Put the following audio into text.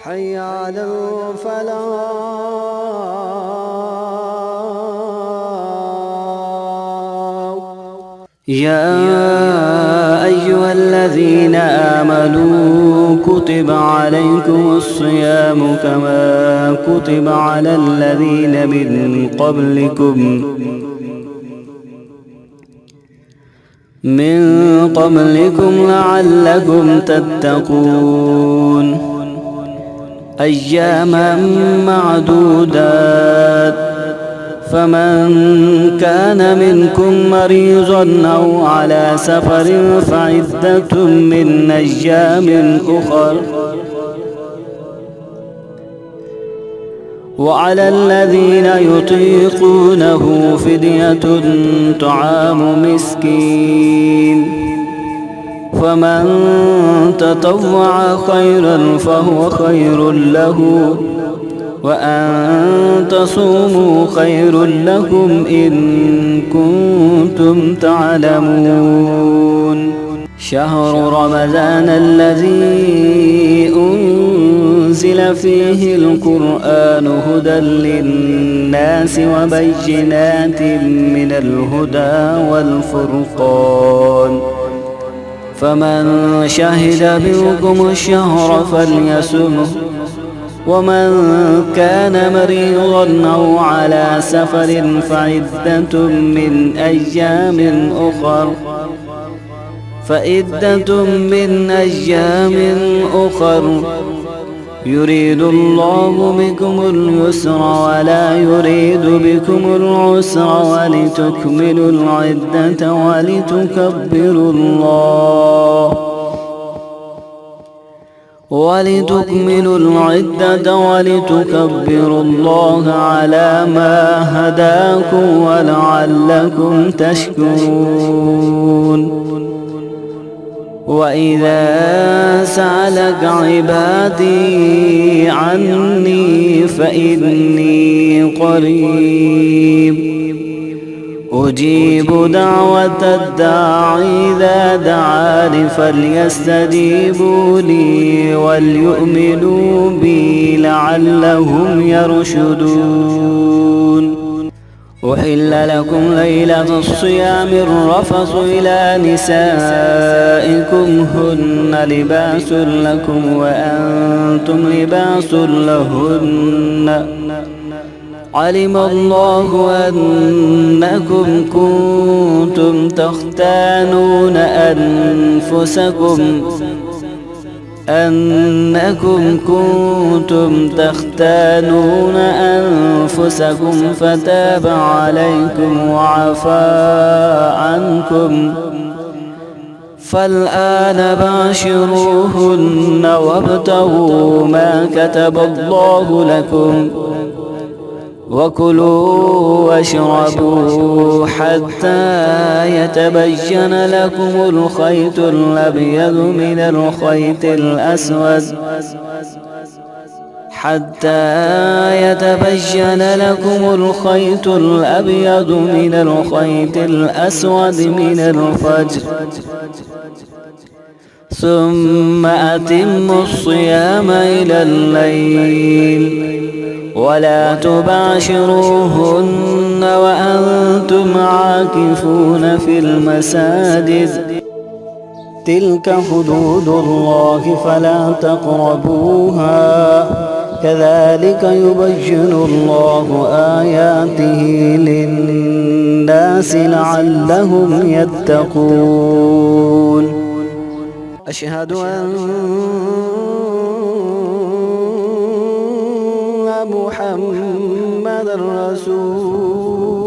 حي على الفلاح. يا أيها الذين آمنوا كتب عليكم الصيام كما كتب على الذين من قبلكم لعلكم تتقون. أياما معدودات، فمن كان منكم مريضا أو على سفر فعدة من أيام أخر، وعلى الذين يطيقونه فدية طعام مسكين، فمن تطوع خيرا فهو خير له، وأن تصوموا خير لكم إن كنتم تعلمون. شهر رمضان الذي أنزل فيه القرآن هدى للناس وبينات من الهدى والفرقان، فمن شهد منكم الشهر فليصمه، ومن كان مريضا أو على سفر فعدة من أيام أخر يريد الله بكم اليسر ولا يريد بكم العسر، ولتكملوا العدة ولتكبروا الله على ما هداكم ولعلكم تشكرون. وإذا سألك عبادي عني فإني قريب أجيب دعوة الداع إذا دعاني، فليستجيبوا لي وليؤمنوا بي لعلهم يرشدون. أحل لكم ليلة الصيام الرفث إلى نسائكم هن لباس لكم وأنتم لباس لهن، علم الله أنكم كنتم تختانون أنفسكم فتاب عليكم وعفى عنكم، فالآن باشروهن وابتغوا ما كتب الله لكم، وكلوا واشربوا حتى يتبين لكم الخيط الأبيض من الخيط الأسود من الفجر، ثم أتموا الصيام إلى الليل، ولا تباشروهن وأنتم عاكفون في المساجد، تلك حدود الله فلا تقربوها، كذلك يبين الله آياته للناس لعلهم يتقون. أشهد أن محمد رسول